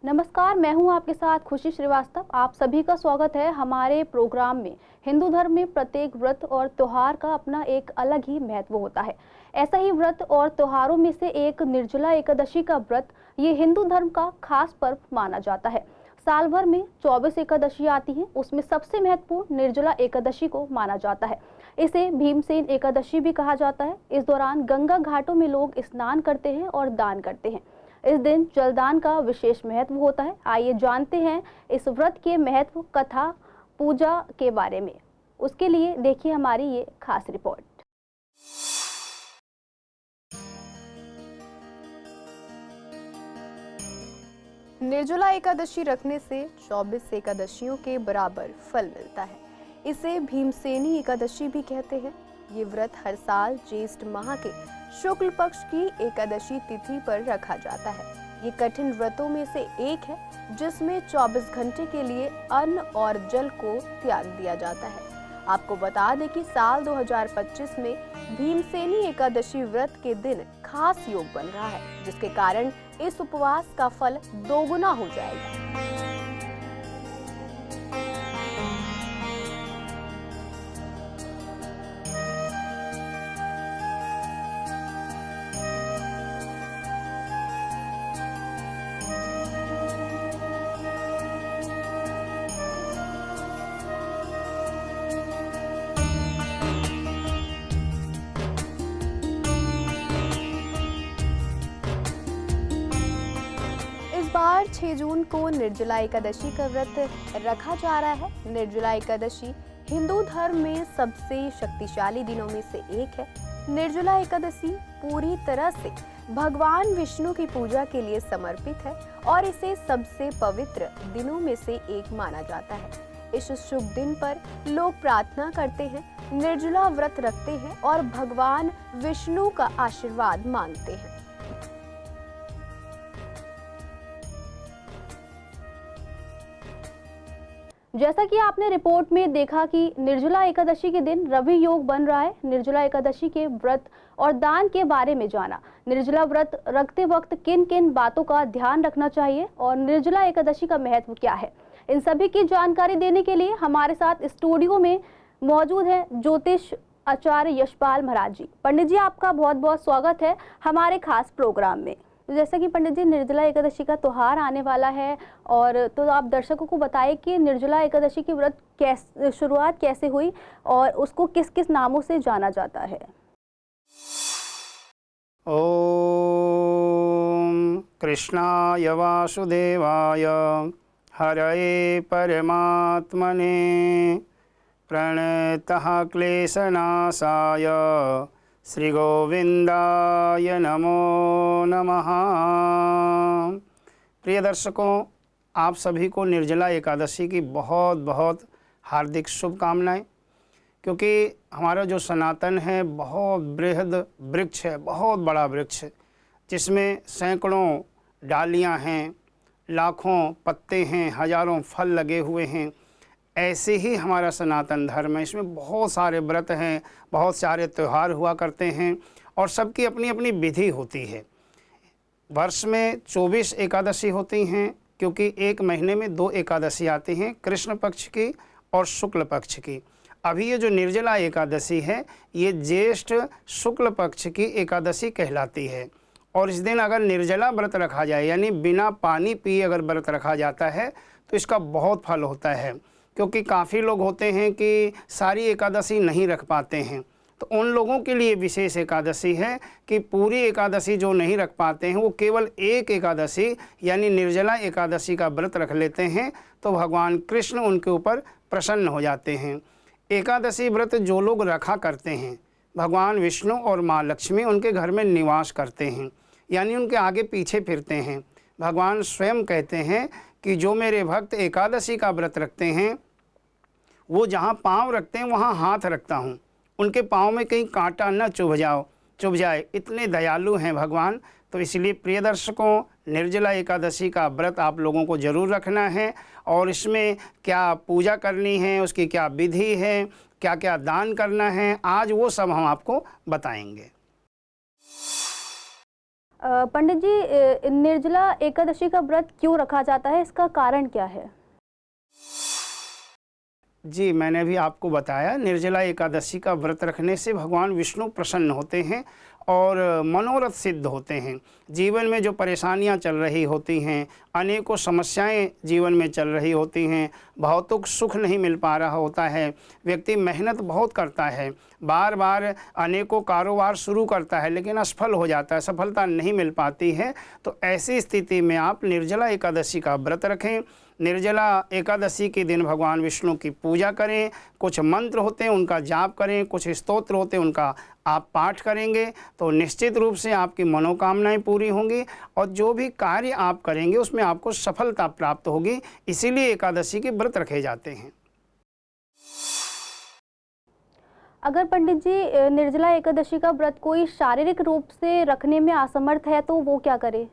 नमस्कार, मैं हूं आपके साथ खुशी श्रीवास्तव। आप सभी का स्वागत है हमारे प्रोग्राम में। हिंदू धर्म में प्रत्येक व्रत और त्योहार का अपना एक अलग ही महत्व होता है। ऐसा ही व्रत और त्योहारों में से एक निर्जला एकादशी का व्रत ये हिंदू धर्म का खास पर्व माना जाता है। साल भर में 24 एकादशी आती हैं, उसमें सबसे महत्वपूर्ण निर्जला एकादशी को माना जाता है। इसे भीमसेन एकादशी भी कहा जाता है। इस दौरान गंगा घाटों में लोग स्नान करते हैं और दान करते हैं। इस दिन जलदान का विशेष महत्व होता है। आइए जानते हैं इस व्रत के महत्व, कथा, पूजा के बारे में। उसके लिए देखिए हमारी ये खास रिपोर्ट। निर्जला एकादशी रखने से 24 एकादशियों के बराबर फल मिलता है। इसे भीमसेनी एकादशी भी कहते हैं। ये व्रत हर साल ज्येष्ठ माह के शुक्ल पक्ष की एकादशी तिथि पर रखा जाता है। ये कठिन व्रतों में से एक है जिसमें 24 घंटे के लिए अन्न और जल को त्याग दिया जाता है। आपको बता दें कि साल 2025 में भीमसेनी एकादशी व्रत के दिन खास योग बन रहा है, जिसके कारण इस उपवास का फल दोगुना हो जाएगा। बार 6 जून को निर्जला एकादशी का व्रत रखा जा रहा है। निर्जला एकादशी हिंदू धर्म में सबसे शक्तिशाली दिनों में से एक है। निर्जला एकादशी पूरी तरह से भगवान विष्णु की पूजा के लिए समर्पित है और इसे सबसे पवित्र दिनों में से एक माना जाता है। इस शुभ दिन पर लोग प्रार्थना करते हैं, निर्जला व्रत रखते हैं और भगवान विष्णु का आशीर्वाद मांगते हैं। जैसा कि आपने रिपोर्ट में देखा कि निर्जला एकादशी के दिन रवि योग बन रहा है। निर्जला एकादशी के व्रत और दान के बारे में जाना। निर्जला व्रत रखते वक्त किन किन बातों का ध्यान रखना चाहिए और निर्जला एकादशी का महत्व क्या है, इन सभी की जानकारी देने के लिए हमारे साथ स्टूडियो में मौजूद है ज्योतिष आचार्य यशपाल महाराज जी। पंडित जी, आपका बहुत बहुत स्वागत है हमारे खास प्रोग्राम में। जैसा कि पंडित जी, निर्जला एकादशी का त्योहार आने वाला है, और तो आप दर्शकों को बताएं कि निर्जला एकादशी की व्रत शुरुआत कैसे हुई और उसको किस किस नामों से जाना जाता है। ओम कृष्णाय वासुदेवाय हरये परमात्मने प्रणतः क्लेशनाशाय श्री गोविंदाय नमो नमः। प्रिय दर्शकों, आप सभी को निर्जला एकादशी की बहुत बहुत हार्दिक शुभकामनाएं। क्योंकि हमारा जो सनातन है बहुत बृहद वृक्ष है, बहुत बड़ा वृक्ष, जिसमें सैकड़ों डालियां हैं, लाखों पत्ते हैं, हजारों फल लगे हुए हैं। ऐसे ही हमारा सनातन धर्म है। इसमें बहुत सारे व्रत हैं, बहुत सारे त्यौहार हुआ करते हैं और सबकी अपनी अपनी विधि होती है। वर्ष में 24 एकादशी होती हैं, क्योंकि एक महीने में 2 एकादशी आती हैं, कृष्ण पक्ष की और शुक्ल पक्ष की। अभी ये जो निर्जला एकादशी है ये ज्येष्ठ शुक्ल पक्ष की एकादशी कहलाती है। और इस दिन अगर निर्जला व्रत रखा जाए, यानी बिना पानी पिए अगर व्रत रखा जाता है, तो इसका बहुत फल होता है। क्योंकि काफ़ी लोग होते हैं कि सारी एकादशी नहीं रख पाते हैं, तो उन लोगों के लिए विशेष एकादशी है कि पूरी एकादशी जो नहीं रख पाते हैं वो केवल एक एकादशी यानी निर्जला एकादशी का व्रत रख लेते हैं, तो भगवान कृष्ण उनके ऊपर प्रसन्न हो जाते हैं। एकादशी व्रत जो लोग रखा करते हैं, भगवान विष्णु और माँ लक्ष्मी उनके घर में निवास करते हैं, यानी उनके आगे पीछे फिरते हैं। भगवान स्वयं कहते हैं कि जो मेरे भक्त एकादशी का व्रत रखते हैं वो जहाँ पाँव रखते हैं वहाँ हाथ रखता हूँ, उनके पाँव में कहीं कांटा न चुभ जाए, इतने दयालु हैं भगवान। तो इसलिए प्रिय दर्शकों, निर्जला एकादशी का व्रत आप लोगों को ज़रूर रखना है। और इसमें क्या पूजा करनी है, उसकी क्या विधि है, क्या क्या दान करना है, आज वो सब हम आपको बताएंगे। पंडित जी, निर्जला एकादशी का व्रत क्यों रखा जाता है, इसका कारण क्या है? जी, मैंने अभी आपको बताया, निर्जला एकादशी का व्रत रखने से भगवान विष्णु प्रसन्न होते हैं और मनोरथ सिद्ध होते हैं। जीवन में जो परेशानियां चल रही होती हैं, अनेकों समस्याएं जीवन में चल रही होती हैं, भौतिक सुख नहीं मिल पा रहा होता है, व्यक्ति मेहनत बहुत करता है, बार बार अनेकों कारोबार शुरू करता है लेकिन असफल हो जाता है, सफलता नहीं मिल पाती है। तो ऐसी स्थिति में आप निर्जला एकादशी का व्रत रखें। निर्जला एकादशी के दिन भगवान विष्णु की पूजा करें, कुछ मंत्र होते हैं उनका जाप करें, कुछ स्तोत्र होते हैं उनका आप पाठ करेंगे तो निश्चित रूप से आपकी मनोकामनाएं पूरी होंगी और जो भी कार्य आप करेंगे उसमें आपको सफलता प्राप्त होगी। इसीलिए एकादशी के व्रत रखे जाते हैं। अगर पंडित जी निर्जला एकादशी का व्रत कोई शारीरिक रूप से रखने में असमर्थ है तो वो क्या करे?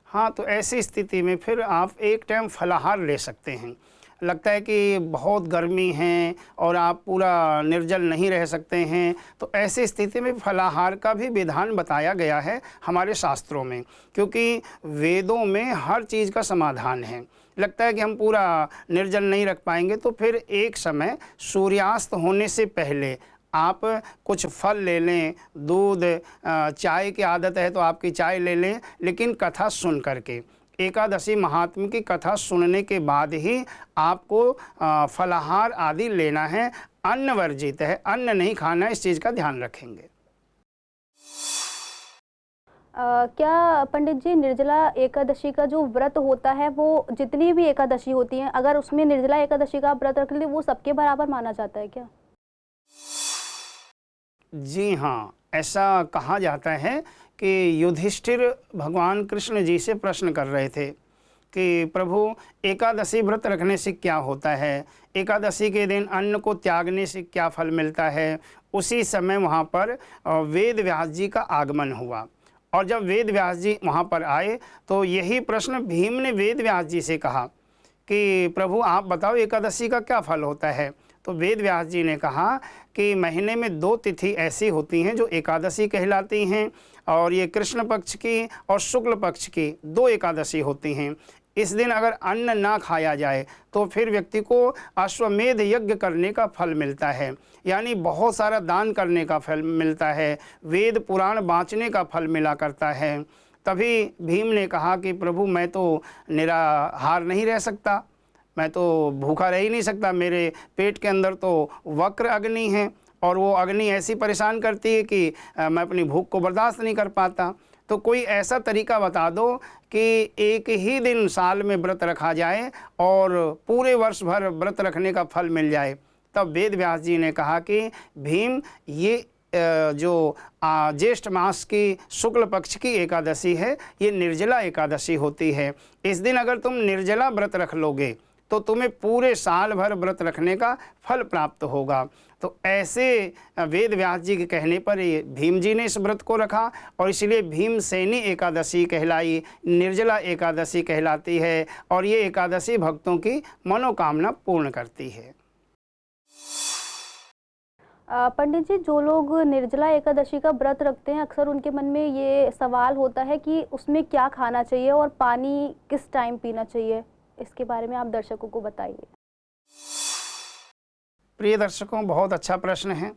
हाँ, तो ऐसी स्थिति में फिर आप एक टाइम फलाहार ले सकते हैं। लगता है कि बहुत गर्मी है और आप पूरा निर्जल नहीं रह सकते हैं, तो ऐसी स्थिति में फलाहार का भी विधान बताया गया है हमारे शास्त्रों में, क्योंकि वेदों में हर चीज़ का समाधान है। लगता है कि हम पूरा निर्जल नहीं रख पाएंगे, तो फिर एक समय सूर्यास्त होने से पहले आप कुछ फल ले लें, दूध, चाय की आदत है तो आपकी चाय ले लें, लेकिन कथा सुन करके, एकादशी महात्म्य की कथा सुनने के बाद ही आपको फलाहार आदि लेना है। अन्न वर्जित है, अन्न नहीं खाना, इस चीज़ का ध्यान रखेंगे। क्या पंडित जी निर्जला एकादशी का जो व्रत होता है वो जितनी भी एकादशी होती हैं, अगर उसमें निर्जला एकादशी का व्रत रख ले वो सबके बराबर माना जाता है क्या? जी हाँ, ऐसा कहा जाता है कि युधिष्ठिर भगवान कृष्ण जी से प्रश्न कर रहे थे कि प्रभु एकादशी व्रत रखने से क्या होता है, एकादशी के दिन अन्न को त्यागने से क्या फल मिलता है। उसी समय वहाँ पर वेद व्यास जी का आगमन हुआ और जब वेद व्यास जी वहाँ पर आए तो यही प्रश्न भीम ने वेद व्यास जी से कहा कि प्रभु आप बताओ एकादशी का क्या फल होता है। तो वेद व्यास जी ने कहा कि महीने में 2 तिथि ऐसी होती हैं जो एकादशी कहलाती हैं, और ये कृष्ण पक्ष की और शुक्ल पक्ष की 2 एकादशी होती हैं। इस दिन अगर अन्न ना खाया जाए तो फिर व्यक्ति को अश्वमेध यज्ञ करने का फल मिलता है, यानी बहुत सारा दान करने का फल मिलता है, वेद पुराण बाँचने का फल मिला करता है। तभी भीम ने कहा कि प्रभु मैं तो निराहार नहीं रह सकता, मैं तो भूखा रह ही नहीं सकता, मेरे पेट के अंदर तो वक्र अग्नि है और वो अग्नि ऐसी परेशान करती है कि मैं अपनी भूख को बर्दाश्त नहीं कर पाता। तो कोई ऐसा तरीका बता दो कि एक ही दिन साल में व्रत रखा जाए और पूरे वर्ष भर व्रत रखने का फल मिल जाए। तब वेद व्यास जी ने कहा कि भीम, ये जो ज्येष्ठ मास की शुक्ल पक्ष की एकादशी है, ये निर्जला एकादशी होती है। इस दिन अगर तुम निर्जला व्रत रख लोगे तो तुम्हें पूरे साल भर व्रत रखने का फल प्राप्त होगा। तो ऐसे वेद व्यास जी के कहने पर ये भीम जी ने इस व्रत को रखा और इसलिए भीमसेनी एकादशी कहलाई, निर्जला एकादशी कहलाती है और ये एकादशी भक्तों की मनोकामना पूर्ण करती है। पंडित जी, जो लोग निर्जला एकादशी का व्रत रखते हैं अक्सर उनके मन में ये सवाल होता है कि उसमें क्या खाना चाहिए और पानी किस टाइम पीना चाहिए, इसके बारे में आप दर्शकों को बताइए। प्रिय दर्शकों, बहुत अच्छा प्रश्न है,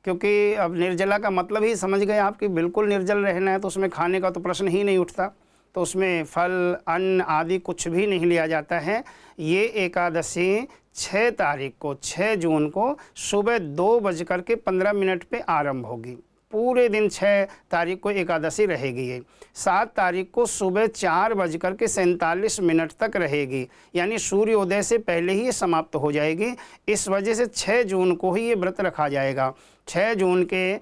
क्योंकि अब निर्जला का मतलब ही समझ गए आप कि बिल्कुल निर्जल रहना है तो उसमें खाने का तो प्रश्न ही नहीं उठता, तो उसमें फल, अन्न आदि कुछ भी नहीं लिया जाता है। ये एकादशी 6 तारीख को, 6 जून को सुबह 2:15 पे आरंभ होगी। पूरे दिन 6 तारीख को एकादशी रहेगी। ये 7 तारीख को सुबह 4:47 तक रहेगी, यानी सूर्योदय से पहले ही ये समाप्त हो जाएगी। इस वजह से 6 जून को ही ये व्रत रखा जाएगा। 6 जून के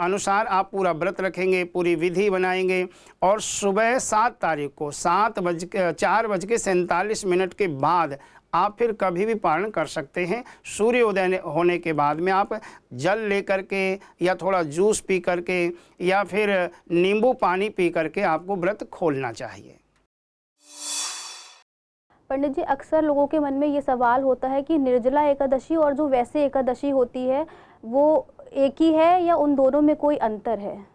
अनुसार आप पूरा व्रत रखेंगे, पूरी विधि बनाएंगे और सुबह 7 तारीख को 4:47 के बाद आप फिर कभी भी पारण कर सकते हैं। सूर्योदय होने के बाद में आप जल लेकर के या थोड़ा जूस पी करके या फिर नींबू पानी पी करके आपको व्रत खोलना चाहिए। पंडित जी, अक्सर लोगों के मन में ये सवाल होता है कि निर्जला एकादशी और जो वैसे एकादशी होती है वो एक ही है या उन दोनों में कोई अंतर है?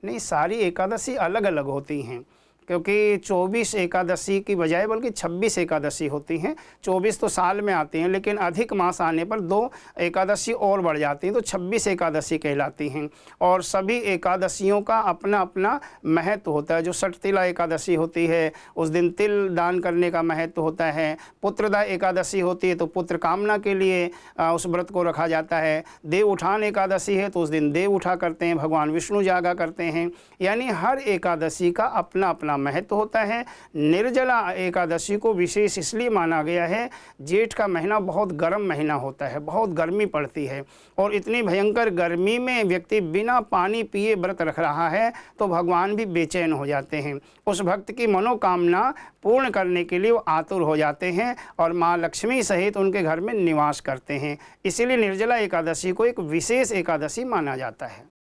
नहीं, सारी एकादशी अलग अलग होती हैं, क्योंकि 24 एकादशी की बजाय बल्कि 26 एकादशी होती हैं। 24 तो साल में आती हैं, लेकिन अधिक मास आने पर 2 एकादशी और बढ़ जाती हैं, तो 26 एकादशी कहलाती हैं। और सभी एकादशियों का अपना अपना महत्व होता है। जो सठतिला एकादशी होती है उस दिन तिल दान करने का महत्व होता है। पुत्रदा एकादशी होती है तो पुत्र कामना के लिए उस व्रत को रखा जाता है। देव उठान एकादशी है तो उस दिन देव उठा करते हैं, भगवान विष्णु जागा करते हैं। यानी हर एकादशी का अपना अपना महत्व होता है। निर्जला एकादशी को विशेष इसलिए माना गया है, जेठ का महीना बहुत गर्म महीना होता है, बहुत गर्मी पड़ती है, और इतनी भयंकर गर्मी में व्यक्ति बिना पानी पिए व्रत रख रहा है तो भगवान भी बेचैन हो जाते हैं। उस भक्त की मनोकामना पूर्ण करने के लिए वो आतुर हो जाते हैं और माँ लक्ष्मी सहित उनके घर में निवास करते हैं। इसीलिए निर्जला एकादशी को एक विशेष एकादशी माना जाता है।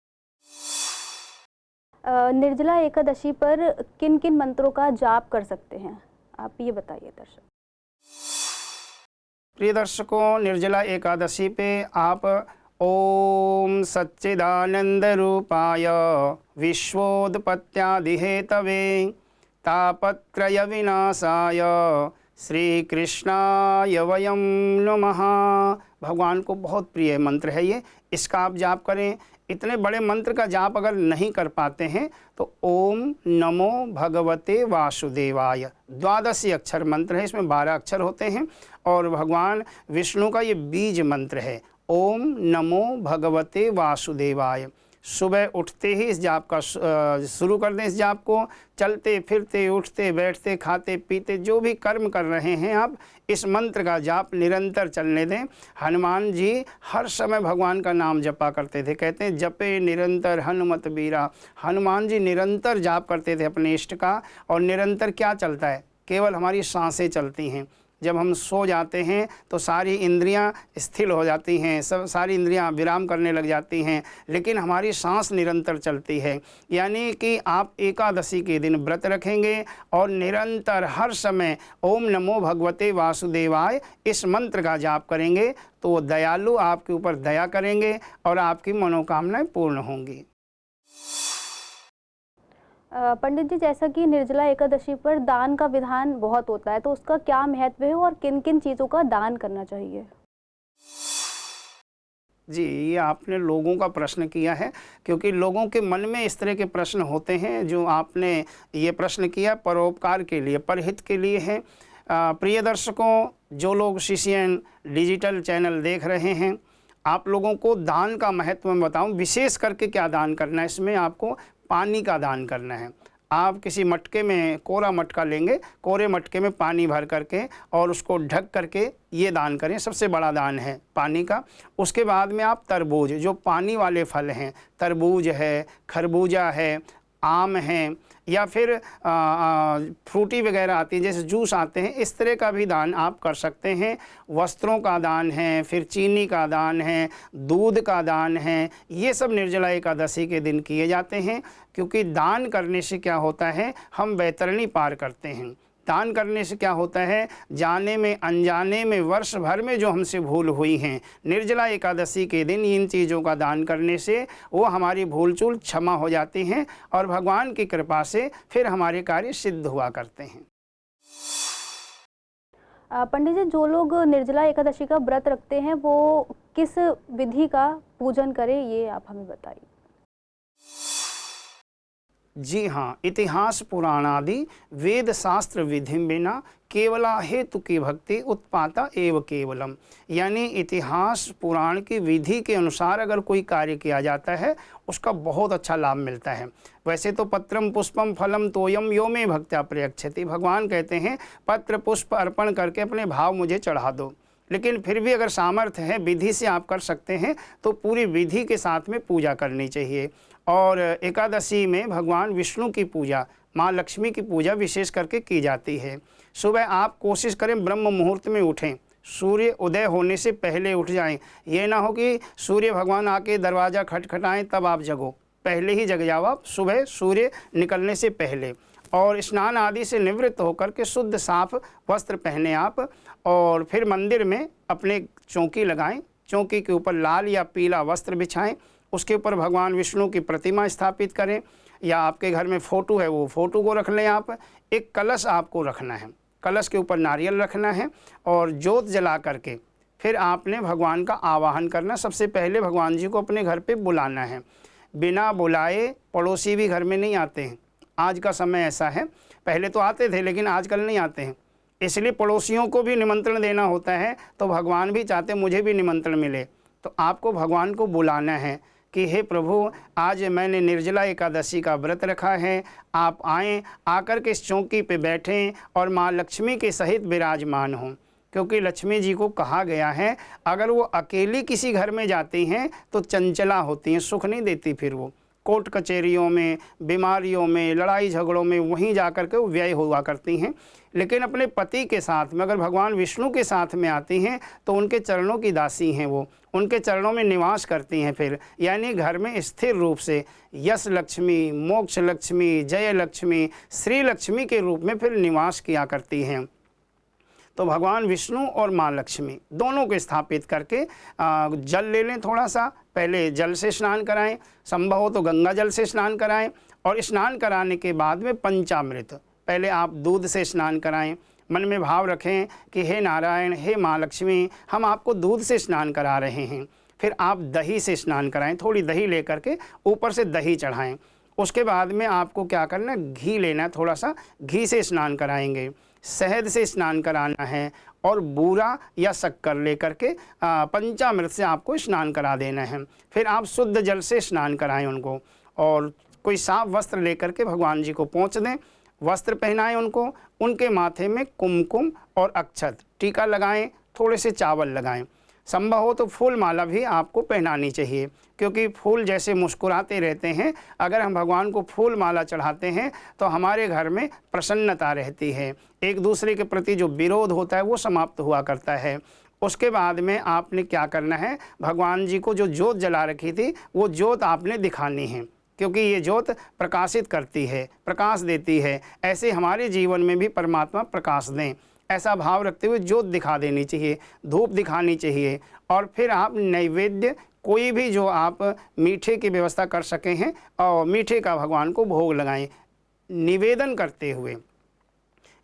निर्जला एकादशी पर किन किन मंत्रों का जाप कर सकते हैं, आप ये बताइए दर्शक। प्रिय दर्शकों, निर्जला एकादशी पे आप ओम सच्चिदानंद रूपाय विश्वोत्पत्त्यादिहेतवे तापत्रय विनाशाय श्री कृष्णाय वयं नमः। भगवान को बहुत प्रिय मंत्र है ये, इसका आप जाप करें। इतने बड़े मंत्र का जाप अगर नहीं कर पाते हैं तो ओम नमो भगवते वासुदेवाय 12 अक्षर मंत्र है, इसमें 12 अक्षर होते हैं और भगवान विष्णु का ये बीज मंत्र है। ओम नमो भगवते वासुदेवाय। सुबह उठते ही इस जाप का शुरू कर दें। इस जाप को चलते फिरते उठते बैठते खाते पीते जो भी कर्म कर रहे हैं आप इस मंत्र का जाप निरंतर चलने दें। हनुमान जी हर समय भगवान का नाम जपा करते थे, कहते हैं जपे निरंतर हनुमत बीरा। हनुमान जी निरंतर जाप करते थे अपने इष्ट का, और निरंतर क्या चलता है, केवल हमारी सांसें चलती हैं। जब हम सो जाते हैं तो सारी इंद्रियां स्थिर हो जाती हैं, सारी इंद्रियां विराम करने लग जाती हैं, लेकिन हमारी सांस निरंतर चलती है। यानी कि आप एकादशी के दिन व्रत रखेंगे और निरंतर हर समय ओम नमो भगवते वासुदेवाय इस मंत्र का जाप करेंगे तो वो दयालु आपके ऊपर दया करेंगे और आपकी मनोकामनाएं पूर्ण होंगी। पंडित जी, जैसा कि निर्जला एकादशी पर दान का विधान बहुत होता है, तो उसका क्या महत्व है और किन किन चीज़ों का दान करना चाहिए? जी, ये आपने लोगों का प्रश्न किया है, क्योंकि लोगों के मन में इस तरह के प्रश्न होते हैं। जो आपने ये प्रश्न किया परोपकार के लिए, परहित के लिए है। प्रिय दर्शकों, जो लोग CCN डिजिटल चैनल देख रहे हैं, आप लोगों को दान का महत्व मैं बताऊं। विशेष करके क्या दान करना है, इसमें आपको पानी का दान करना है। आप किसी मटके में कोरा मटका लेंगे, कोरे मटके में पानी भर करके और उसको ढक करके ये दान करें। सबसे बड़ा दान है पानी का। उसके बाद में आप तरबूज, जो पानी वाले फल हैं, तरबूज है, खरबूजा है, आम है, या फिर फ्रूटी वगैरह आती है, जैसे जूस आते हैं, इस तरह का भी दान आप कर सकते हैं। वस्त्रों का दान है, फिर चीनी का दान है, दूध का दान है। ये सब निर्जला एकादशी के दिन किए जाते हैं, क्योंकि दान करने से क्या होता है, हम वैतरणी पार करते हैं। दान करने से क्या होता है, जाने में अनजाने में वर्ष भर में जो हमसे भूल हुई हैं, निर्जला एकादशी के दिन इन चीज़ों का दान करने से वो हमारी भूल चूल क्षमा हो जाती हैं और भगवान की कृपा से फिर हमारे कार्य सिद्ध हुआ करते हैं। पंडित जी, जो लोग निर्जला एकादशी का व्रत रखते हैं वो किस विधि का पूजन करें, ये आप हमें बताइए। जी हाँ, इतिहास पुराणादि वेद शास्त्र विधि बिना केवला हेतु की भक्ति उत्पाता एव केवलम। यानी इतिहास पुराण की विधि के अनुसार अगर कोई कार्य किया जाता है उसका बहुत अच्छा लाभ मिलता है। वैसे तो पत्रम पुष्पम फलम तोयम यो में भक्त्या प्रयच्छति। भगवान कहते हैं पत्र पुष्प अर्पण करके अपने भाव मुझे चढ़ा दो, लेकिन फिर भी अगर सामर्थ्य है, विधि से आप कर सकते हैं तो पूरी विधि के साथ में पूजा करनी चाहिए। और एकादशी में भगवान विष्णु की पूजा, माँ लक्ष्मी की पूजा विशेष करके की जाती है। सुबह आप कोशिश करें ब्रह्म मुहूर्त में उठें, सूर्य उदय होने से पहले उठ जाएं। ये ना हो कि सूर्य भगवान आके दरवाज़ा खटखटाएं तब आप जगो, पहले ही जग जाओ आप, सुबह सूर्य निकलने से पहले। और स्नान आदि से निवृत्त होकर के शुद्ध साफ वस्त्र पहने आप, और फिर मंदिर में अपने चौकी लगाएं। चौकी के ऊपर लाल या पीला वस्त्र बिछाएं उसके ऊपर भगवान विष्णु की प्रतिमा स्थापित करें, या आपके घर में फ़ोटो है वो फ़ोटो को रख लें आप। एक कलश आपको रखना है, कलश के ऊपर नारियल रखना है और जोत जला करके फिर आपने भगवान का आवाहन करना। सबसे पहले भगवान जी को अपने घर पे बुलाना है। बिना बुलाए पड़ोसी भी घर में नहीं आते हैं। आज का समय ऐसा है, पहले तो आते थे लेकिन आजकल नहीं आते हैं, इसलिए पड़ोसियों को भी निमंत्रण देना होता है। तो भगवान भी चाहते मुझे भी निमंत्रण मिले। तो आपको भगवान को बुलाना है कि हे प्रभु, आज मैंने निर्जला एकादशी का व्रत रखा है, आप आएँ, आकर के इस चौकी पे बैठें और माँ लक्ष्मी के सहित विराजमान हों। क्योंकि लक्ष्मी जी को कहा गया है अगर वो अकेली किसी घर में जाती हैं तो चंचला होती हैं, सुख नहीं देती। फिर वो कोर्ट कचहरियों में, बीमारियों में, लड़ाई झगड़ों में वहीं जा कर के वो व्यय हुआ करती हैं। लेकिन अपने पति के साथ में अगर भगवान विष्णु के साथ में आती हैं तो उनके चरणों की दासी हैं, वो उनके चरणों में निवास करती हैं। फिर यानी घर में स्थिर रूप से यश लक्ष्मी, मोक्ष लक्ष्मी, जय लक्ष्मी, श्री लक्ष्मी के रूप में फिर निवास किया करती हैं। तो भगवान विष्णु और माँ लक्ष्मी दोनों को स्थापित करके जल ले लें थोड़ा सा। पहले जल से स्नान कराएं, संभव हो तो गंगा जल से स्नान कराएं। और स्नान कराने के बाद में पंचामृत, पहले आप दूध से स्नान कराएं। मन में भाव रखें कि हे नारायण, हे माँ लक्ष्मी, हम आपको दूध से स्नान करा रहे हैं। फिर आप दही से स्नान कराएं, थोड़ी दही लेकर के ऊपर से दही चढ़ाएं। उसके बाद में आपको क्या करना है, घी लेना है, थोड़ा सा घी से स्नान कराएंगे। शहद से स्नान कराना है और बूरा या शक्कर लेकर के पंचामृत से आपको स्नान करा देना है। फिर आप शुद्ध जल से स्नान कराएं उनको और कोई साफ वस्त्र लेकर के भगवान जी को पोंछ दें, वस्त्र पहनाएं उनको, उनके माथे में कुमकुम और अक्षत टीका लगाएं, थोड़े से चावल लगाएं। संभव हो तो फूल माला भी आपको पहनानी चाहिए, क्योंकि फूल जैसे मुस्कुराते रहते हैं। अगर हम भगवान को फूल माला चढ़ाते हैं तो हमारे घर में प्रसन्नता रहती है, एक दूसरे के प्रति जो विरोध होता है वो समाप्त हुआ करता है। उसके बाद में आपने क्या करना है, भगवान जी को जो जोत जला रखी थी वो जोत आपने दिखानी है, क्योंकि ये जोत प्रकाशित करती है, प्रकाश देती है। ऐसे हमारे जीवन में भी परमात्मा प्रकाश दें, ऐसा भाव रखते हुए जोत दिखा देनी चाहिए, धूप दिखानी चाहिए। और फिर आप नैवेद्य कोई भी जो आप मीठे की व्यवस्था कर सके हैं और मीठे का भगवान को भोग लगाएं। निवेदन करते हुए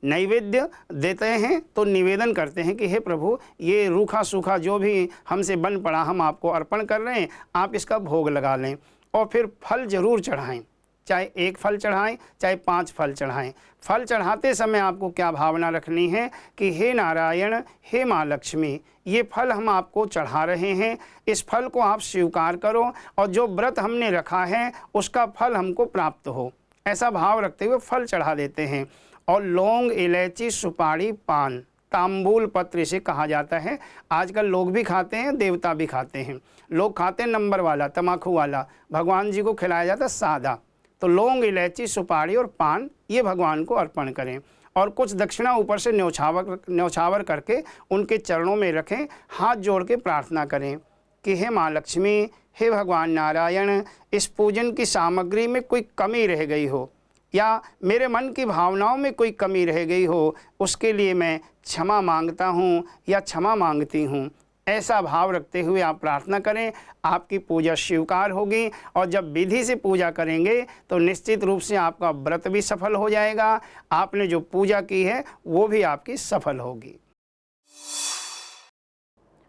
नैवेद्य देते हैं तो निवेदन करते हैं कि हे प्रभु, ये रूखा सूखा जो भी हमसे बन पड़ा हम आपको अर्पण कर रहे हैं, आप इसका भोग लगा लें। और फिर फल जरूर चढ़ाएं, चाहे एक फल चढ़ाएं चाहे 5 फल चढ़ाएं। फल चढ़ाते समय आपको क्या भावना रखनी है कि हे नारायण, हे माँ लक्ष्मी, ये फल हम आपको चढ़ा रहे हैं, इस फल को आप स्वीकार करो और जो व्रत हमने रखा है उसका फल हमको प्राप्त हो, ऐसा भाव रखते हुए फल चढ़ा देते हैं। और लौंग, इलायची, सुपारी, पान, तांबूल पत्र इसे कहा जाता है। आजकल लोग भी खाते हैं, देवता भी खाते हैं। लोग खाते हैं नंबर वाला, तम्बाकू वाला, भगवान जी को खिलाया जाता है सादा। तो लौंग, इलायची, सुपारी और पान ये भगवान को अर्पण करें और कुछ दक्षिणा ऊपर से न्यौछावर करके उनके चरणों में रखें। हाथ जोड़ के प्रार्थना करें कि हे माँ लक्ष्मी, हे भगवान नारायण, इस पूजन की सामग्री में कोई कमी रह गई हो या मेरे मन की भावनाओं में कोई कमी रह गई हो, उसके लिए मैं क्षमा मांगता हूँ या क्षमा मांगती हूँ। ऐसा भाव रखते हुए आप प्रार्थना करें, आपकी पूजा स्वीकार होगी। और जब विधि से पूजा करेंगे तो निश्चित रूप से आपका व्रत भी सफल हो जाएगा, आपने जो पूजा की है वो भी आपकी सफल होगी।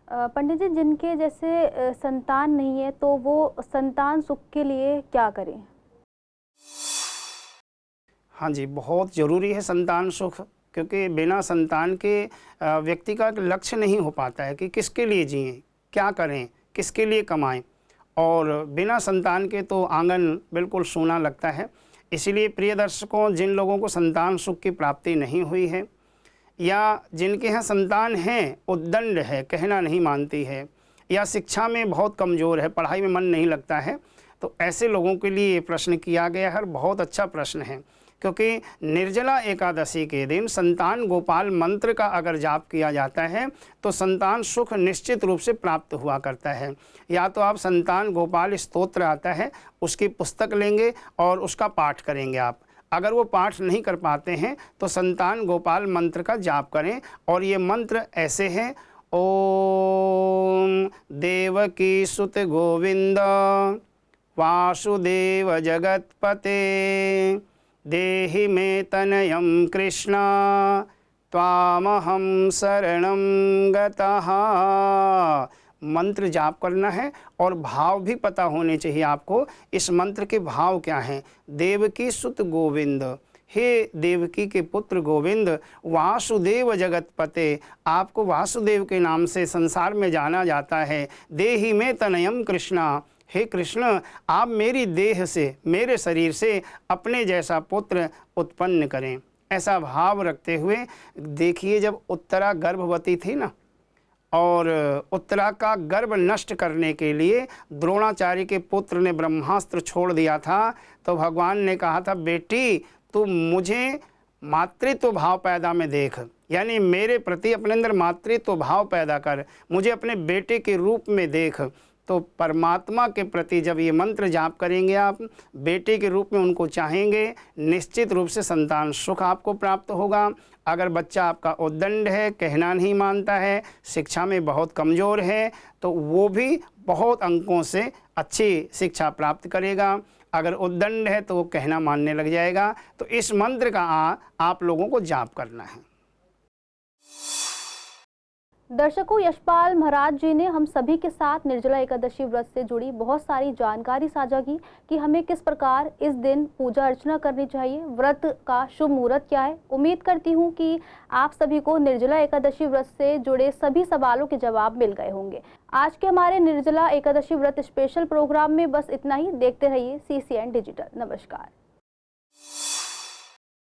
पंडित जी, जिनके जैसे संतान नहीं है तो वो संतान सुख के लिए क्या करें? हाँ जी, बहुत ज़रूरी है संतान सुख, क्योंकि बिना संतान के व्यक्ति का लक्ष्य नहीं हो पाता है कि किसके लिए जिएं, क्या करें, किसके लिए कमाएं। और बिना संतान के तो आंगन बिल्कुल सूना लगता है। इसीलिए प्रिय दर्शकों, जिन लोगों को संतान सुख की प्राप्ति नहीं हुई है या जिनके यहाँ संतान हैं, उद्दंड है, कहना नहीं मानती है, या शिक्षा में बहुत कमज़ोर है, पढ़ाई में मन नहीं लगता है, तो ऐसे लोगों के लिए ये प्रश्न किया गया है। बहुत अच्छा प्रश्न है, क्योंकि निर्जला एकादशी के दिन संतान गोपाल मंत्र का अगर जाप किया जाता है तो संतान सुख निश्चित रूप से प्राप्त हुआ करता है। या तो आप संतान गोपाल स्तोत्र आता है उसकी पुस्तक लेंगे और उसका पाठ करेंगे आप। अगर वो पाठ नहीं कर पाते हैं तो संतान गोपाल मंत्र का जाप करें। और ये मंत्र ऐसे हैं, ओम देवकी सुत गोविंद वासुदेव जगत्पते देहि मे तनयं कृष्ण त्वामहं शरणं गतः। मंत्र जाप करना है और भाव भी पता होने चाहिए आपको। इस मंत्र के भाव क्या हैं? देवकी सुत गोविंद, हे देवकी के पुत्र गोविंद, वासुदेव जगतपते, आपको वासुदेव के नाम से संसार में जाना जाता है। देहि में तनयम कृष्णा, हे कृष्ण आप मेरी देह से, मेरे शरीर से अपने जैसा पुत्र उत्पन्न करें। ऐसा भाव रखते हुए देखिए, जब उत्तरा गर्भवती थी ना, और उत्तरा का गर्भ नष्ट करने के लिए द्रोणाचार्य के पुत्र ने ब्रह्मास्त्र छोड़ दिया था, तो भगवान ने कहा था, बेटी तू मुझे मातृत्व भाव पैदा में देख, यानी मेरे प्रति अपने अंदर मातृत्व भाव पैदा कर, मुझे अपने बेटे के रूप में देख। तो परमात्मा के प्रति जब ये मंत्र जाप करेंगे आप, बेटे के रूप में उनको चाहेंगे, निश्चित रूप से संतान सुख आपको प्राप्त होगा। अगर बच्चा आपका उद्दंड है, कहना नहीं मानता है, शिक्षा में बहुत कमज़ोर है, तो वो भी बहुत अंकों से अच्छी शिक्षा प्राप्त करेगा। अगर उद्दंड है तो वो कहना मानने लग जाएगा। तो इस मंत्र का आप लोगों को जाप करना है। दर्शकों, यशपाल महाराज जी ने हम सभी के साथ निर्जला एकादशी व्रत से जुड़ी बहुत सारी जानकारी साझा की कि हमें किस प्रकार इस दिन पूजा अर्चना करनी चाहिए, व्रत का शुभ मुहूर्त क्या है। उम्मीद करती हूँ कि आप सभी को निर्जला एकादशी व्रत से जुड़े सभी सवालों के जवाब मिल गए होंगे। आज के हमारे निर्जला एकादशी व्रत स्पेशल प्रोग्राम में बस इतना ही। देखते रहिए CCN डिजिटल। नमस्कार।